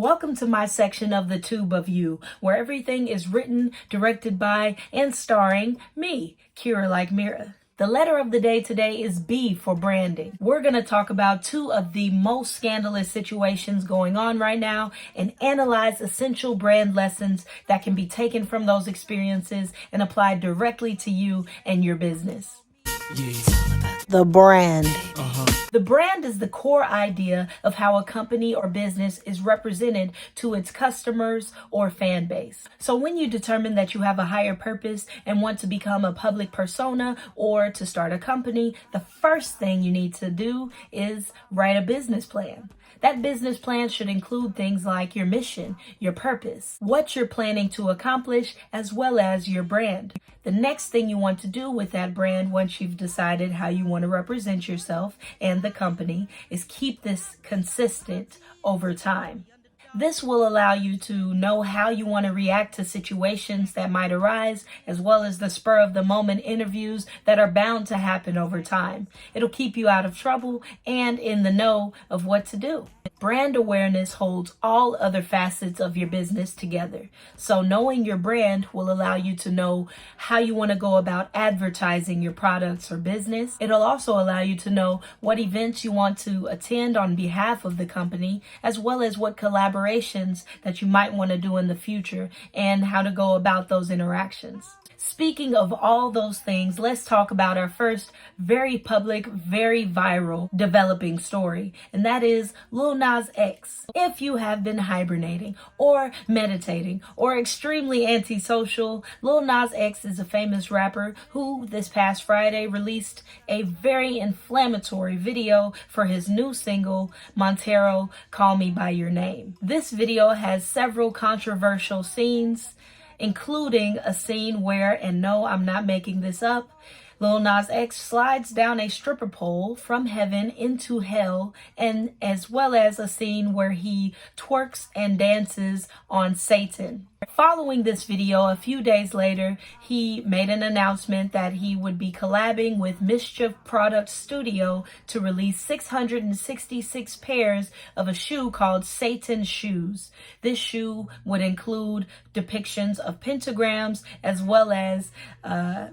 Welcome to my section of the Tube of You, where everything is written, directed by, and starring me, Kirra Like Mirra. The letter of the day today is B for branding. We're going to talk about two of the most scandalous situations going on right now and analyze essential brand lessons that can be taken from those experiences and applied directly to you and your business. The brand. The brand is the core idea of how a company or business is represented to its customers or fan base. So when you determine that you have a higher purpose and want to become a public persona or to start a company, the first thing you need to do is write a business plan. That business plan should include things like your mission, your purpose, what you're planning to accomplish, as well as your brand. The next thing you want to do with that brand, once you've decided how you want to represent yourself and the company, is keep this consistent over time. This will allow you to know how you want to react to situations that might arise, as well as the spur of the moment interviews that are bound to happen over time. It'll keep you out of trouble and in the know of what to do. Brand awareness holds all other facets of your business together. So knowing your brand will allow you to know how you want to go about advertising your products or business. It'll also allow you to know what events you want to attend on behalf of the company, as well as what collaborations that you might want to do in the future and how to go about those interactions. Speaking of all those things, let's talk about our first very public, very viral developing story, and that is Lil Nas X. If you have been hibernating or meditating or extremely antisocial, Lil Nas X is a famous rapper who this past Friday released a very inflammatory video for his new single, Montero, Call Me By Your Name. This video has several controversial scenes, including a scene where, and no, I'm not making this up, Lil Nas X slides down a stripper pole from heaven into hell, and as well as a scene where he twerks and dances on Satan. Following this video, a few days later, he made an announcement that he would be collabing with Mischief Product Studio to release 666 pairs of a shoe called Satan Shoes. This shoe would include depictions of pentagrams as well as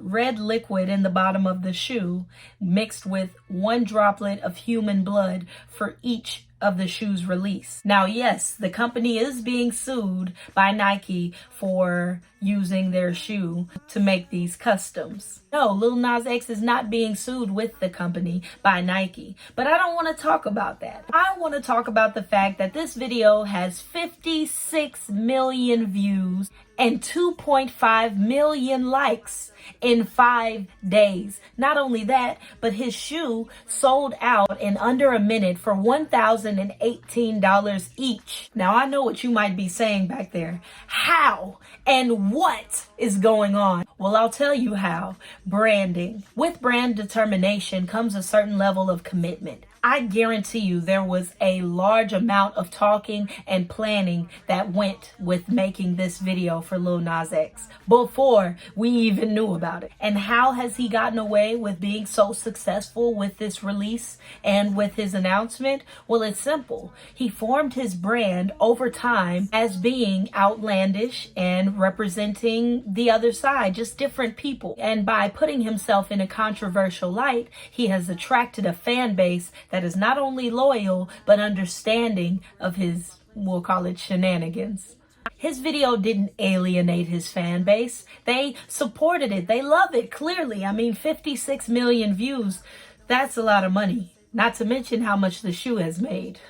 red liquid in the bottom of the shoe mixed with one droplet of human blood for each of the shoe's release. Now, yes, the company is being sued by Nike for using their shoe to make these customs. No, Lil Nas X is not being sued with the company by Nike, but I don't want to talk about that. I want to talk about the fact that this video has 56 million views and 2.5 million likes in 5 days. Not only that, but his shoe sold out in under a minute for $1,018 each. Now, I know what you might be saying back there. How and what is going on? Well, I'll tell you how. Branding. With brand determination comes a certain level of commitment. I guarantee you there was a large amount of talking and planning that went with making this video for Lil Nas X before we even knew about it. And how has he gotten away with being so successful with this release and with his announcement? Well, it's simple. He formed his brand over time as being outlandish and representing the other side, just different people. And by putting himself in a controversial light, he has attracted a fan base that is not only loyal, but understanding of his, we'll call it, shenanigans. His video didn't alienate his fan base. They supported it. They love it, clearly. I mean, 56 million views, that's a lot of money. Not to mention how much the shoe has made.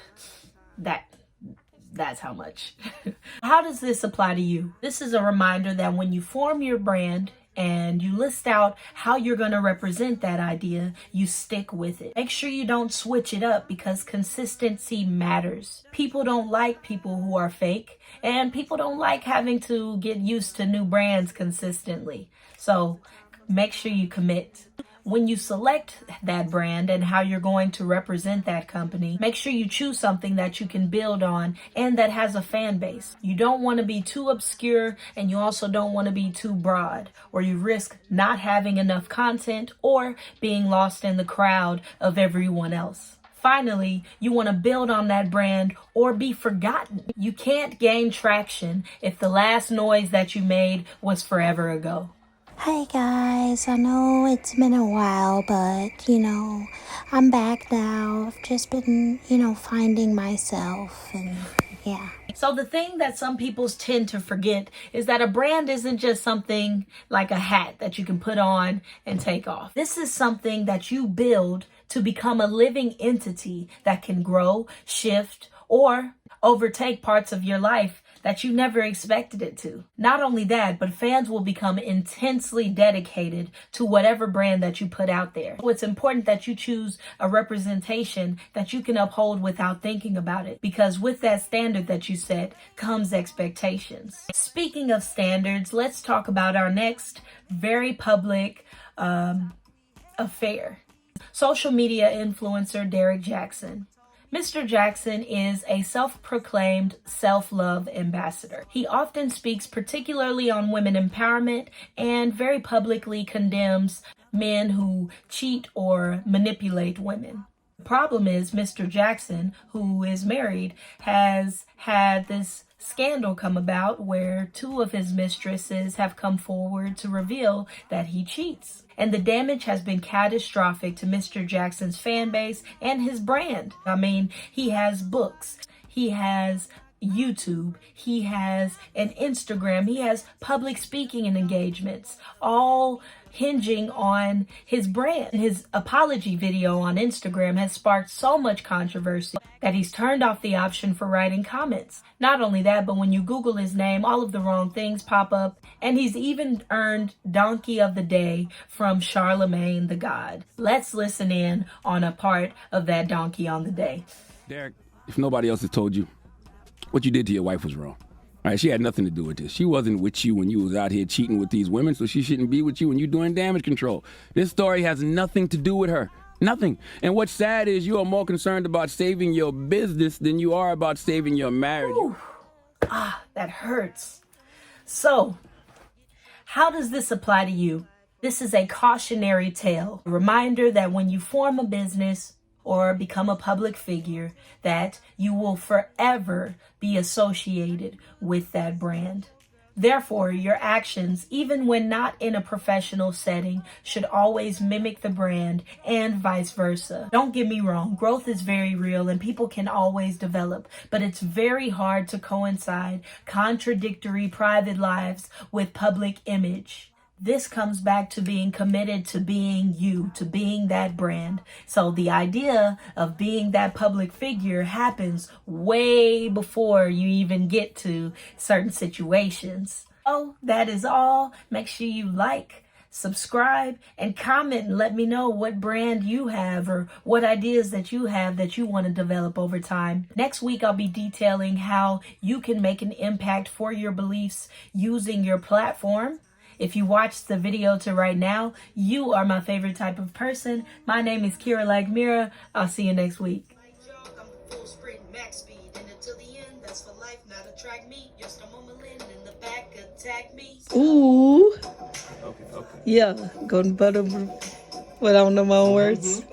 That's how much. How does this apply to you? This is a reminder that when you form your brand and you list out how you're going to represent that idea, you stick with it. Make sure you don't switch it up, because consistency matters. People don't like people who are fake, and people don't like having to get used to new brands consistently. So make sure you commit. When you select that brand and how you're going to represent that company, make sure you choose something that you can build on and that has a fan base. You don't want to be too obscure, and you also don't want to be too broad, or you risk not having enough content or being lost in the crowd of everyone else. Finally, you want to build on that brand or be forgotten. You can't gain traction if the last noise that you made was forever ago. Hey guys, I know it's been a while, but I'm back now. I've just been, finding myself and yeah. So the thing that some people tend to forget is that a brand isn't just something like a hat that you can put on and take off. This is something that you build to become a living entity that can grow, shift, or overtake parts of your life that you never expected it to. Not only that, but fans will become intensely dedicated to whatever brand that you put out there. So it's important that you choose a representation that you can uphold without thinking about it, because with that standard that you set comes expectations. Speaking of standards, let's talk about our next very public affair. Social media influencer Derrick Jaxn. Mr. Jaxn is a self-proclaimed self-love ambassador. He often speaks particularly on women empowerment and very publicly condemns men who cheat or manipulate women. The problem is Mr. Jaxn, who is married, has had this scandal come about where two of his mistresses have come forward to reveal that he cheats. And the damage has been catastrophic to Mr. Jaxn's fan base and his brand. I mean, he has books, he has YouTube, he has an Instagram, he has public speaking and engagements, all hinging on his brand. His apology video on Instagram has sparked so much controversy that he's turned off the option for writing comments. Not only that, but when you Google his name, all of the wrong things pop up, and he's even earned Donkey of the Day from Charlemagne the God. Let's listen in on a part of that Donkey on the Day. Derrick, if nobody else has told you, what you did to your wife was wrong. All right, she had nothing to do with this. She wasn't with you when you was out here cheating with these women, so she shouldn't be with you when you're doing damage control. This story has nothing to do with her. Nothing. And what's sad is you are more concerned about saving your business than you are about saving your marriage. Ooh. That hurts. So, how does this apply to you? This is a cautionary tale, a reminder that when you form a business or become a public figure, that you will forever be associated with that brand. Therefore, your actions, even when not in a professional setting, should always mimic the brand and vice versa. Don't get me wrong, growth is very real and people can always develop, but it's very hard to coincide contradictory private lives with public image. This comes back to being committed to being you, to being that brand. So the idea of being that public figure happens way before you even get to certain situations. Oh, that is all. Make sure you like, subscribe, and comment and let me know what brand you have or what ideas that you have that you want to develop over time. Next week, I'll be detailing how you can make an impact for your beliefs using your platform. If you watched the video to right now, you are my favorite type of person. My name is Kirra Like Mirra. I'll see you next week. Ooh. Okay. Yeah, golden butter without no more words.